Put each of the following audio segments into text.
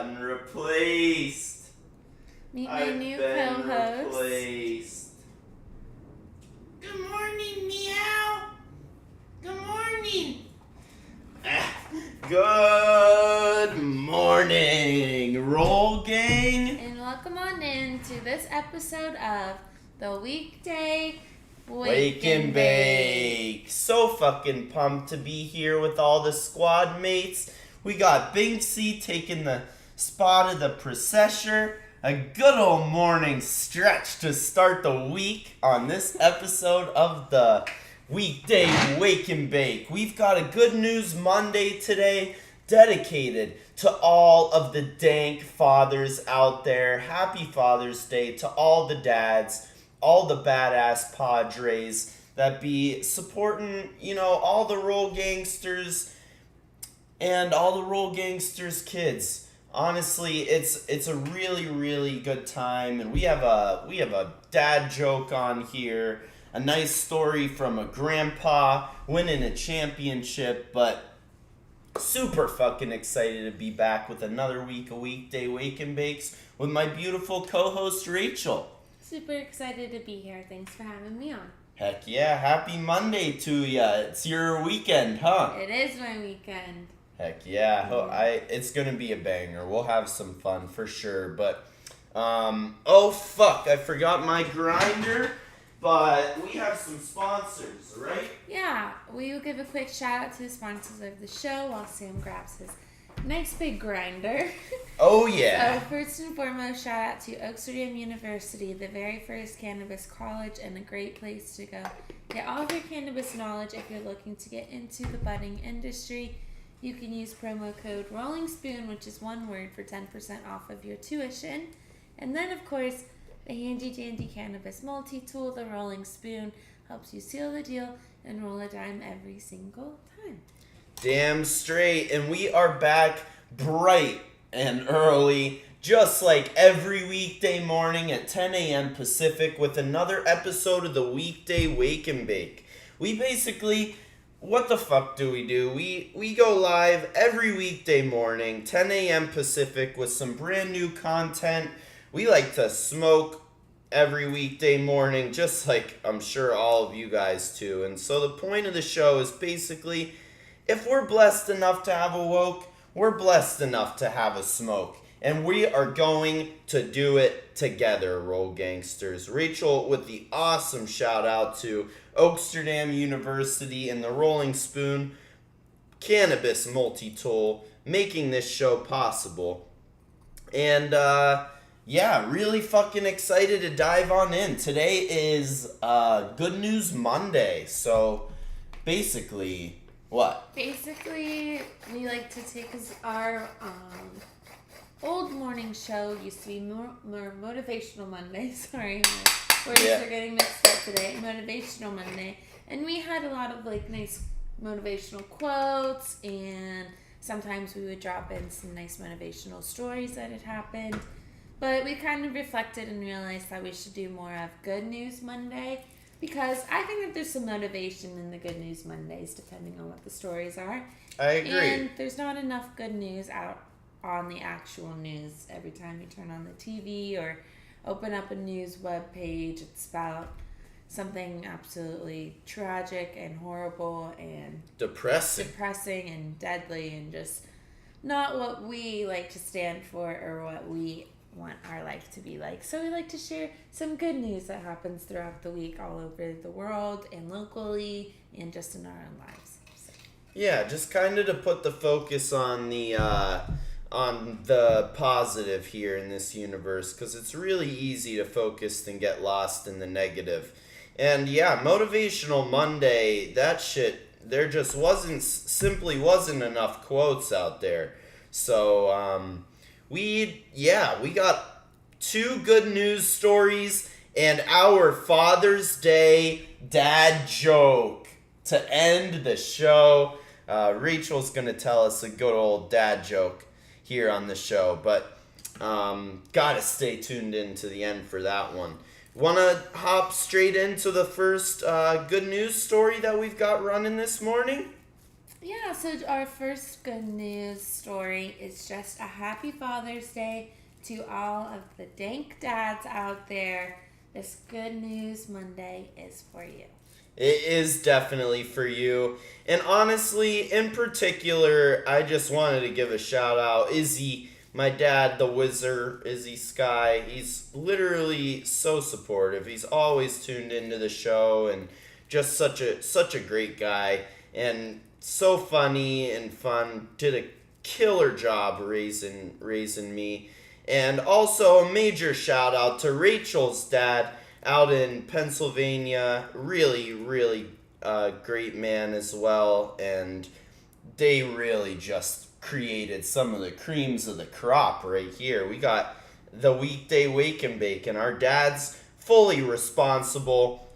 gotten replaced. Meet my new I've been co-host. replaced. Good morning, meow. Good morning. Good morning, Roll Gang. And welcome on in to this episode of the Weekday Wake and Bake. So fucking pumped to be here with all the squad mates. We got Binksy taking the spot of the processor. A good old morning stretch to start the week on this episode of the Weekday Wake and Bake. We've got a Good News Monday today dedicated to all of the dank fathers out there. Happy Father's Day to all the dads, all the badass Padres that be supporting, all the Roll Gangsters and all the Roll Gangsters kids. Honestly, it's a really, really good time, and we have a dad joke on here, a nice story from a grandpa winning a championship, but super fucking excited to be back with another week of Weekday Wake and Bakes with my beautiful co-host Rachel. Super excited to be here. Thanks for having me on. Heck yeah, happy Monday to ya. It's your weekend, huh? It is my weekend. Heck yeah, it's gonna be a banger. We'll have some fun for sure. But oh fuck, I forgot my grinder. But we have some sponsors, right? Yeah, we will give a quick shout out to the sponsors of the show while Sam grabs his nice big grinder. Oh yeah. So first and foremost, shout out to WWnB University, the very first cannabis college and a great place to go get all of your cannabis knowledge if you're looking to get into the budding industry. You can use promo code Rolling Spoon, which is one word, for 10% off of your tuition. And then, of course, the handy dandy cannabis multi-tool, the Rolling Spoon, helps you seal the deal and roll a dime every single time. Damn straight. And we are back bright and early, just like every weekday morning at 10 a.m. Pacific with another episode of the Weekday Wake and Bake. We basically... What the fuck do? We go live every weekday morning, 10 a.m. Pacific, with some brand new content. We like to smoke every weekday morning, just like I'm sure all of you guys too. And so the point of the show is basically, if we're blessed enough to have a woke, we're blessed enough to have a smoke. And we are going to do it together, Roll Gangsters. Rachel with the awesome shout out to WWnB University and the Rolling Spoon Cannabis Multi-Tool making this show possible. And really fucking excited to dive on in. Today is Good News Monday. So basically, what? Basically, we like to take our old morning show used to be more Motivational Monday. Sorry, my words are getting mixed up today. Motivational Monday. And we had a lot of nice motivational quotes, and sometimes we would drop in some nice motivational stories that had happened. But we kind of reflected and realized that we should do more of Good News Monday, because I think that there's some motivation in the Good News Mondays depending on what the stories are. I agree. And there's not enough good news out on the actual news. Every time you turn on the TV or open up a news web page, it's about something absolutely tragic and horrible and depressing and deadly, and just not what we like to stand for or what we want our life to be like. So we like to share some good news that happens throughout the week all over the world and locally and just in our own lives. So. Yeah, just kind of to put the focus on the positive here in this universe, because it's really easy to focus and get lost in the negative. And yeah, Motivational Monday, that shit, there just simply wasn't enough quotes out there. So we got two good news stories and our Father's Day dad joke to end the show. Rachel's gonna tell us a good old dad joke here on the show, but gotta stay tuned in to the end for that one. Want to hop straight into the first good news story that we've got running this morning? Yeah, so our first good news story is just a happy Father's Day to all of the dank dads out there. This Good News Monday is for you. It is definitely for you. And honestly, in particular, I just wanted to give a shout out. Izzy, my dad, the wizard, Izzy Sky, he's literally so supportive. He's always tuned into the show and just such a great guy and so funny and fun. Did a killer job raising me. And also a major shout out to Rachel's dad out in Pennsylvania. Really great man as well. And they really just created some of the creams of the crop right here. We got the Weekday Wake and Bake, and our dad's fully responsible.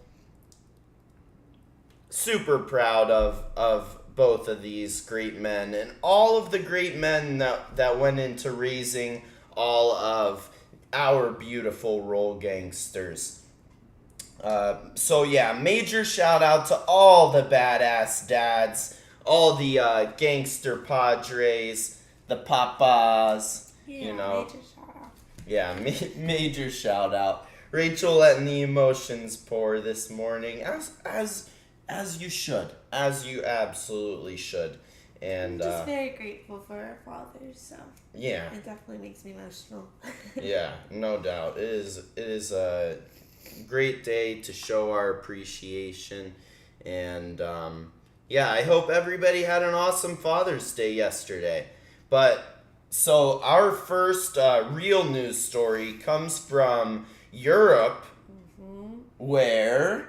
Super proud of both of these great men and all of the great men that went into raising all of our beautiful roll gangsters. So yeah, major shout out to all the badass dads, all the gangster padres, the papas, Yeah, major shout out. Yeah, major shout out. Rachel letting the emotions pour this morning, as you should, as you absolutely should. And I'm just very grateful for our fathers, so yeah, it definitely makes me emotional. yeah, no doubt. It is a great day to show our appreciation, and yeah, I hope everybody had an awesome Father's Day yesterday. But so our first real news story comes from Europe, where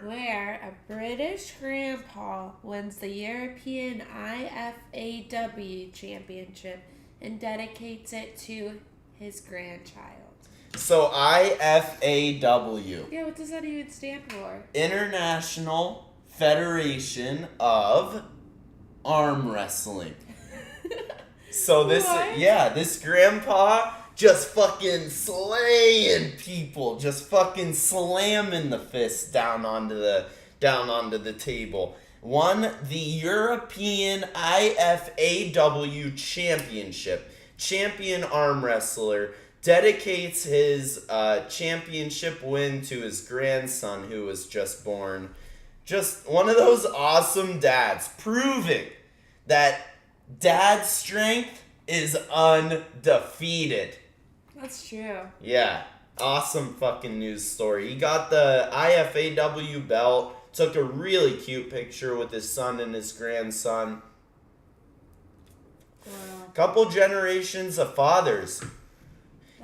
a British grandpa wins the European IFAW championship and dedicates it to his grandchild. So IFAW. Yeah, what does that even stand for? International Federation of Arm Wrestling. So this grandpa just fucking slaying people, just fucking slamming the fist down onto the table. Won the European IFAW championship. Champion arm wrestler dedicates his championship win to his grandson who was just born. Just one of those awesome dads, proving that dad strength is undefeated. That's true. Yeah, awesome fucking news story. He got the IFAW belt, took a really cute picture with his son and his grandson. Wow. Couple generations of fathers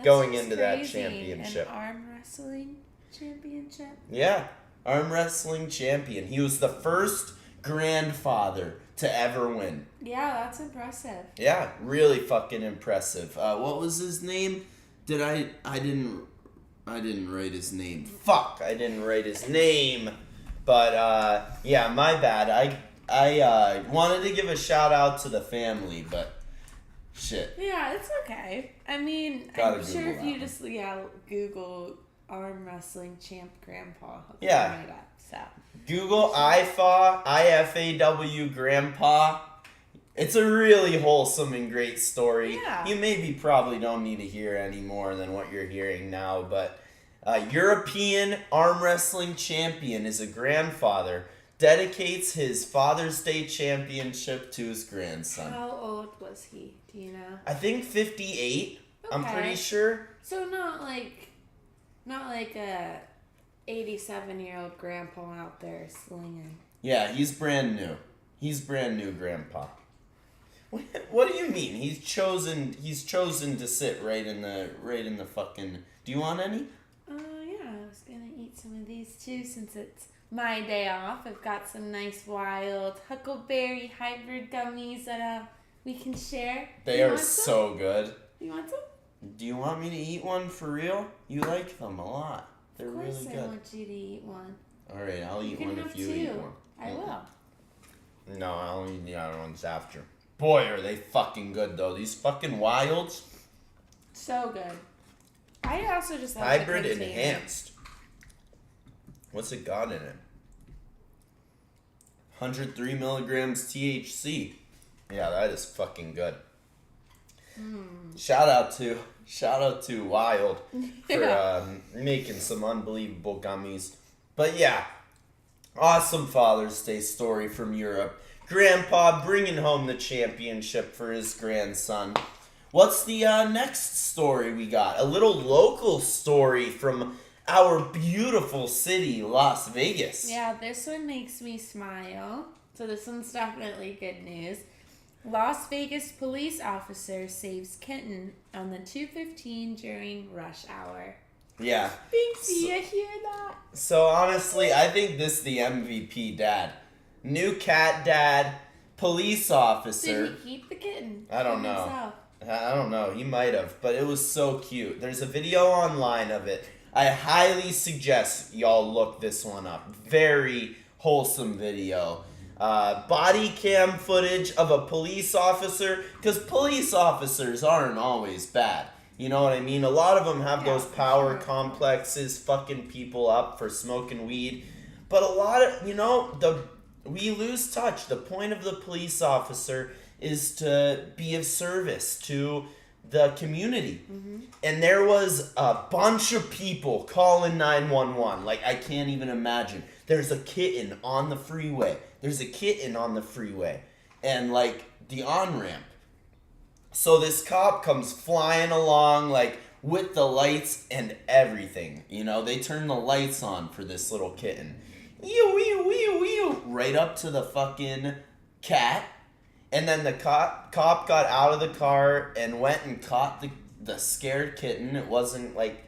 going into that crazy. championship. An arm wrestling championship? Yeah, arm wrestling champion. He was the first grandfather to ever win. Yeah, that's impressive. Yeah, really fucking impressive. What was his name? I didn't write his name. Fuck, I didn't write his name. But yeah, my bad. I wanted to give a shout out to the family, but shit. Yeah, it's okay. I mean, Gotta I'm sure Google if you that just Google arm wrestling champ grandpa, he'll Yeah. come right up. So Google IFAW grandpa. It's a really wholesome and great story. Yeah. You maybe probably don't need to hear any more than what you're hearing now, but European arm wrestling champion is a grandfather, dedicates his Father's Day championship to his grandson. how old was he? Do you know? I think 58. I'm Okay. pretty sure. So not like a 87-year-old grandpa out there slinging. Yeah, he's brand new. He's brand new, grandpa. What do you mean? He's chosen to sit right in the fucking. Do you want any? Yeah, I was gonna eat some of these too since it's my day off. I've got some nice wild huckleberry hybrid gummies that we can share. They You are want some? so good. You want some? Do you want me to eat one for real? You like them a lot. They're Of course, really I good. want you to eat one. All right, I'll eat can one have if you two. eat one. I will. No, I'll eat the other ones after. Boy, are they fucking good though. These fucking wilds. So good. I also just love Hybrid the container. enhanced. What's it got in it? 103 milligrams THC. Yeah, that is fucking good. Shout out to Wild for making some unbelievable gummies. But yeah, awesome Father's Day story from Europe. Grandpa bringing home the championship for his grandson. What's the next story we got? A little local story from our beautiful city, Las Vegas. Yeah, this one makes me smile. So this one's definitely good news. Las Vegas police officer saves kitten on the 215 during rush hour. Yeah. Thanks, you hear that? So honestly, I think this is the MVP dad. New cat dad, police officer. Did he keep the kitten? I don't know. Himself? I don't know. He might have, but it was so cute. There's a video online of it. I highly suggest y'all look this one up. Very wholesome video. Body cam footage of a police officer, because police officers aren't always bad. You know what I mean? A lot of them have those power complexes, fucking people up for smoking weed. But a lot of, we lose touch. The point of the police officer is to be of service to the community. Mm-hmm. And there was a bunch of people calling 911. Like, I can't even imagine. There's a kitten on the freeway. And, like, the on-ramp. So this cop comes flying along, like, with the lights and everything. They turn the lights on for this little kitten. Right up to the fucking cat. And then the cop got out of the car and went and caught the scared kitten. It wasn't, like,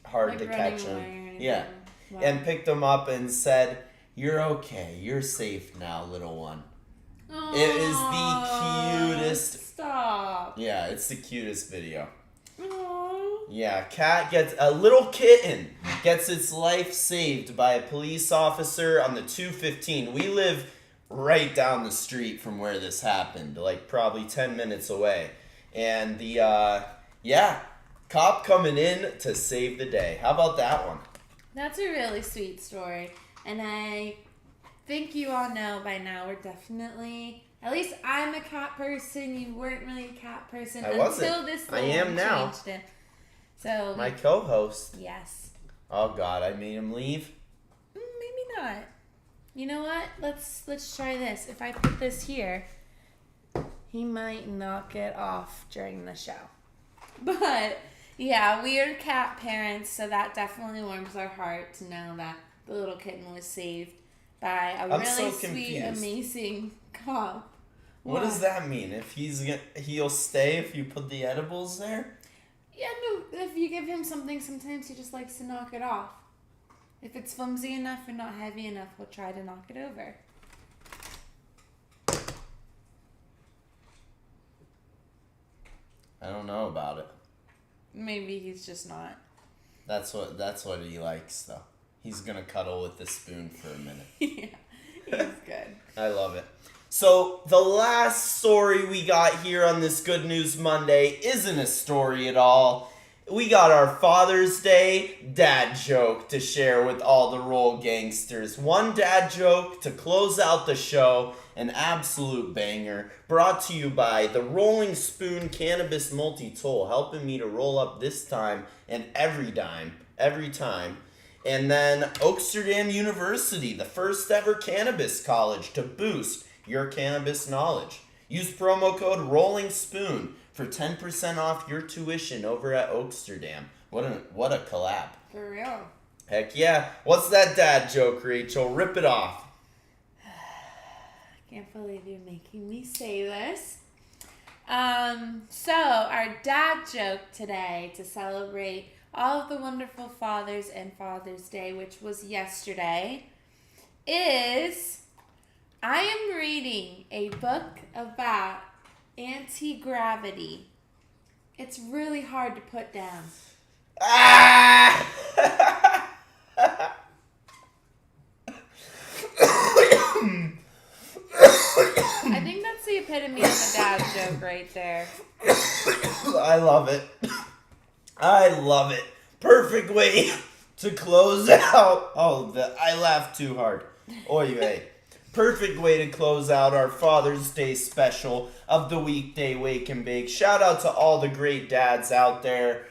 hard to catch him. Yeah. Wow. And picked him up and said, "You're okay. You're safe now, little one." Aww, it is the cutest. Stop. Yeah, it's the cutest video. Aww. Yeah, a little kitten gets its life saved by a police officer on the 215. We live right down the street from where this happened, like probably 10 minutes away. And the cop coming in to save the day. How about that one? That's a really sweet story. And I think you all know by now we're definitely, at least I'm a cat person. You weren't really a cat person until this I am now. Changed it. So my co-host. Yes. Oh God, I made him leave? Maybe not. You know what? Let's try this. If I put this here, he might knock it off during the show. But yeah, we are cat parents, so that definitely warms our heart to know that the little kitten was saved by a really sweet, amazing cop. What does that mean? If he'll stay if you put the edibles there? Yeah, no. If you give him something, sometimes he just likes to knock it off. If it's flimsy enough and not heavy enough, he'll try to knock it over. I don't know about it. Maybe he's just not. That's what he likes, though. He's gonna cuddle with the spoon for a minute. Yeah, he's good. I love it. So the last story we got here on this Good News Monday isn't a story at all. We got our Father's Day dad joke to share with all the Roll Gangsters. One dad joke to close out the show, an absolute banger, brought to you by the Rolling Spoon Cannabis Multi-Tool, helping me to roll up this time and every time. And then Oaksterdam University, the first ever cannabis college to boost your cannabis knowledge. Use promo code Rolling Spoon for 10% off your tuition over at Oaksterdam. What a collab. For real. Heck yeah. What's that dad joke, Rachel? Rip it off. Can't believe you're making me say this. So our dad joke today to celebrate all of the wonderful fathers and Father's Day, which was yesterday, is I am reading a book about anti-gravity. It's really hard to put down. Ah! I think that's the epitome of a dad joke right there. I love it. I love it. Perfect way to close out. Oh, I laughed too hard. Oy vey. perfect way to close out our Father's Day special of the Weekday Wake and Bake. Shout out to all the great dads out there.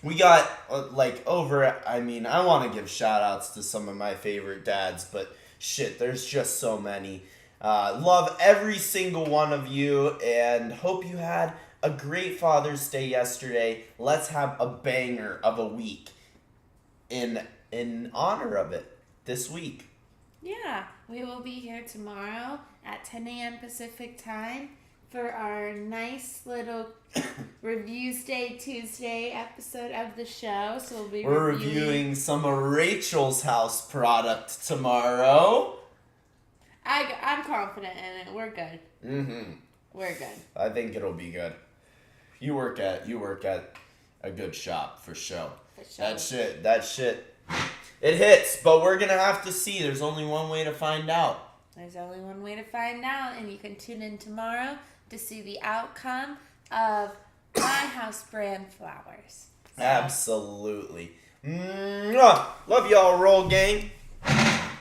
We got I want to give shout outs to some of my favorite dads, but shit, there's just so many. Love every single one of you, and hope you had a great Father's Day yesterday. Let's have a banger of a week in honor of it this week. Yeah, we will be here tomorrow at 10 a.m. Pacific time for our nice little Reviews Day Tuesday episode of the show. So We're reviewing some of Rachel's house product tomorrow. I'm confident in it. We're good. Mm-hmm. We're good. I think it'll be good. You work at a good shop for sure. That shit. It hits, but we're gonna have to see. There's only one way to find out. There's only one way to find out, and you can tune in tomorrow to see the outcome of my house brand flowers. Absolutely. Mwah! Love y'all, Roll Gang.